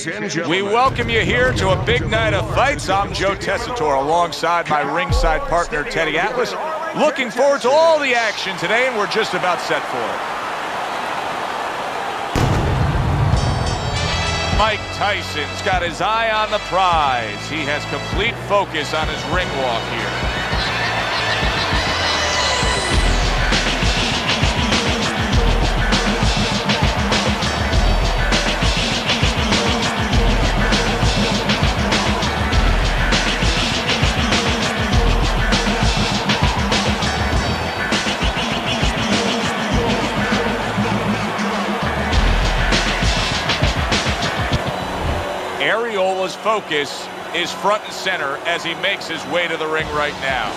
Ladies and gentlemen, we welcome you here to a big night of fights. I'm Joe Tessitore alongside my ringside partner, Teddy Atlas. Looking forward to all the action today, and we're just about set for it. Mike Tyson's got his eye on the prize. He has complete focus on his ring walk here. Arreola's focus is front and center as he makes his way to the ring right now.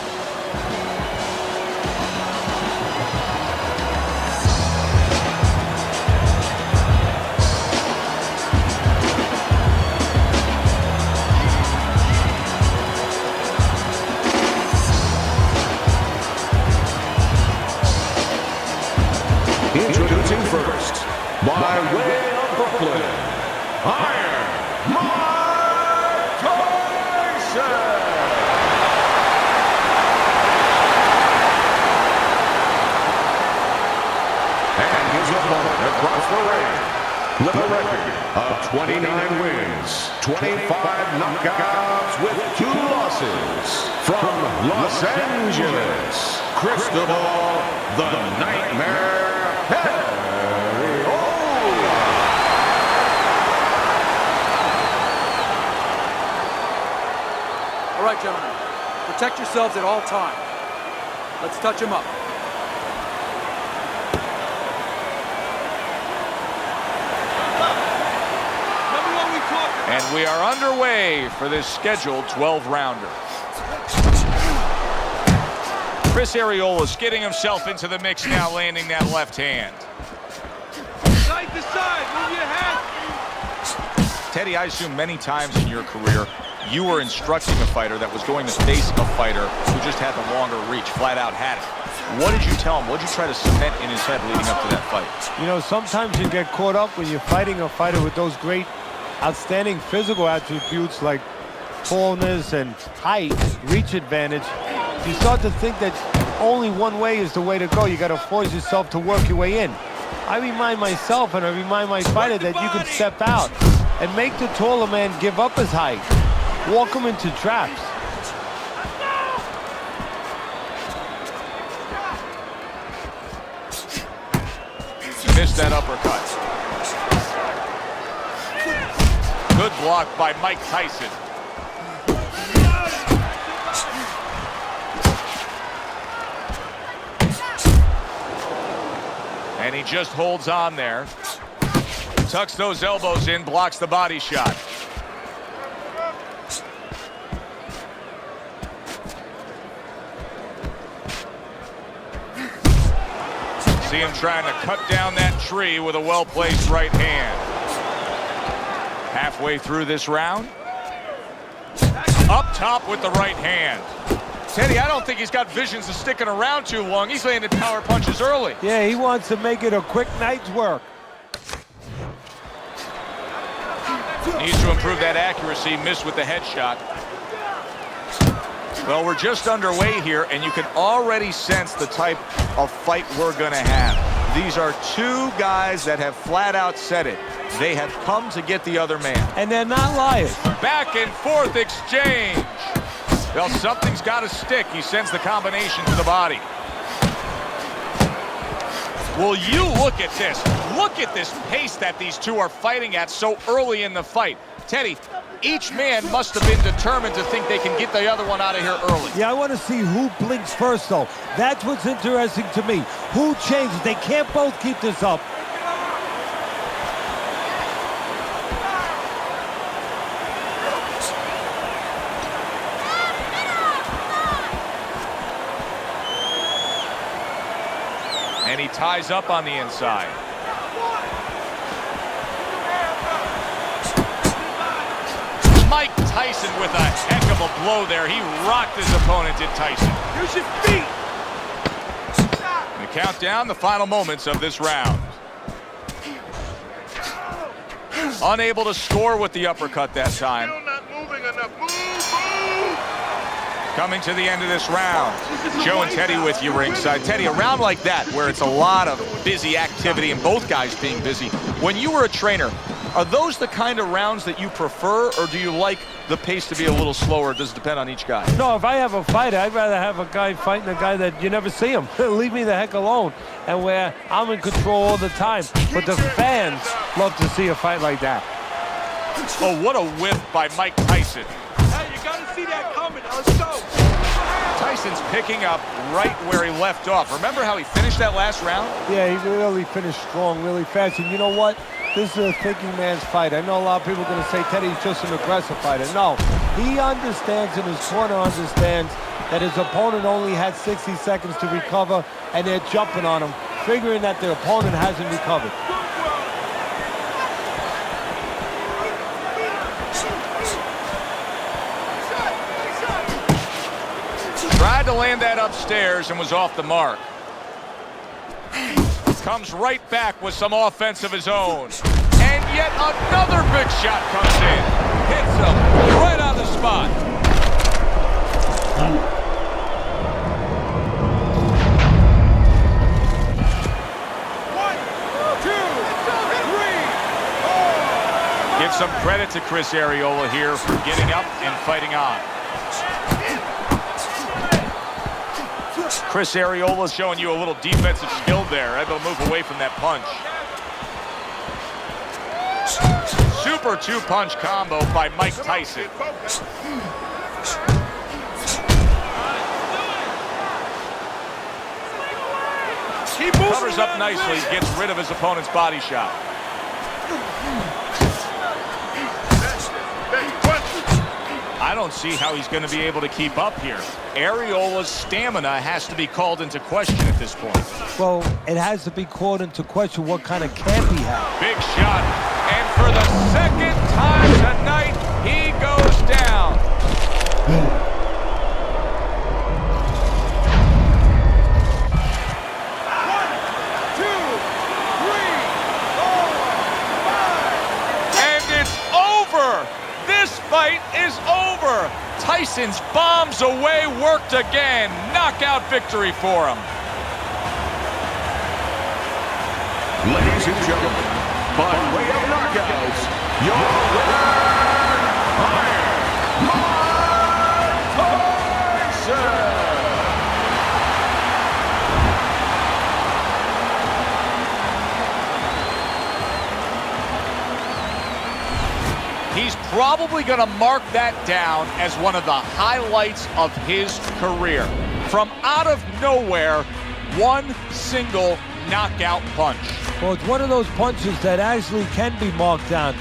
introducing first, by way of Brooklyn, Mike Tyson! And his opponent across the ring, with a record of 29 wins, 25 knockouts with 2 losses, from Los Angeles, Cristobal, the Nightmare Arreola. All right, gentlemen, protect yourselves at all times. Let's touch him up. And we are underway for this scheduled 12-rounder. Chris Arreola's getting himself into the mix now, landing that left hand. Side to side, move your head. Teddy, I assume many times in your career, you were instructing a fighter that was going to face a fighter who just had the longer reach, flat out had it. What did you tell him? What did you try to cement in his head leading up to that fight? You know, sometimes you get caught up when you're fighting a fighter with those great, outstanding physical attributes like tallness and height, reach advantage. You start to think that only one way is the way to go. You got to force yourself to work your way in. I remind myself and I remind my fighter that you can step out and make the taller man give up his height. Walk him into traps. Missed that uppercut. Good block by Mike Tyson. And he just holds on there. Tucks those elbows in, blocks the body shot. See him trying to cut down that tree with a well-placed right hand. Halfway through this round. Up top with the right hand. Teddy, I don't think he's got visions of sticking around too long. He's landing power punches early. Yeah, he wants to make it a quick night's work. Needs to improve that accuracy. Missed with the headshot. Well, we're just underway here, and you can already sense the type of fight we're going to have. These are two guys that have flat out said it. They have come to get the other man. And they're not lying. Back and forth exchange. Well, something's got to stick. He sends the combination to the body. Will you look at this? Look at this pace that these two are fighting at so early in the fight. Teddy, each man must have been determined to think they can get the other one out of here early. Yeah, I want to see who blinks first, though. That's what's interesting to me. Who changes? They can't both keep this up. And he ties up on the inside. Mike Tyson with a heck of a blow there. He rocked his opponent, did Tyson. Use your feet. The countdown, the final moments of this round. Unable to score with the uppercut that time. Still not moving enough. Move! Coming to the end of this round. Joe and Teddy with you ringside. Teddy, a round like that where it's a lot of busy activity and both guys being busy. When you were a trainer, are those the kind of rounds that you prefer, or do you like the pace to be a little slower? Does it depend on each guy? No, if I have a fighter, I'd rather have a guy fighting a guy that you never see him. Leave me the heck alone. And where I'm in control all the time. But the fans love to see a fight like that. Oh, what a whip by Mike Tyson. Hey, you got to see that coming. Now let's go. Tyson's picking up right where he left off. Remember how he finished that last round? Yeah, he really finished strong, really fast. And you know what? This is a thinking man's fight. I know a lot of people are going to say Teddy's just an aggressive fighter. No, he understands, and his corner understands, that his opponent only had 60 seconds to recover, and they're jumping on him, figuring that their opponent hasn't recovered. Tried to land that upstairs and was off the mark. Comes right back with some offense of his own. And yet another big shot comes in. Hits him right on the spot. One, two, three, four. Give some credit to Chris Arreola here for getting up and fighting on. Chris Arreola showing you a little defensive skill there, able to move away from that punch. Super two-punch combo by Mike Tyson. Covers up nicely, gets rid of his opponent's body shot. I don't see how he's going to be able to keep up here. Arreola's stamina has to be called into question at this point. Well, it has to be called into question what kind of camp he has. Big shot. And for the second time tonight, he goes down. One, two, three, four, five. And it's over. This fight is over. Tyson's bombs away, worked again. Knockout victory for him. Ladies and gentlemen, by way of knockouts, your winner, Mike Tyson! He's probably going to mark that down as one of the highlights of his career. From out of nowhere, one single knockout punch. Well, it's one of those punches that actually can be marked down.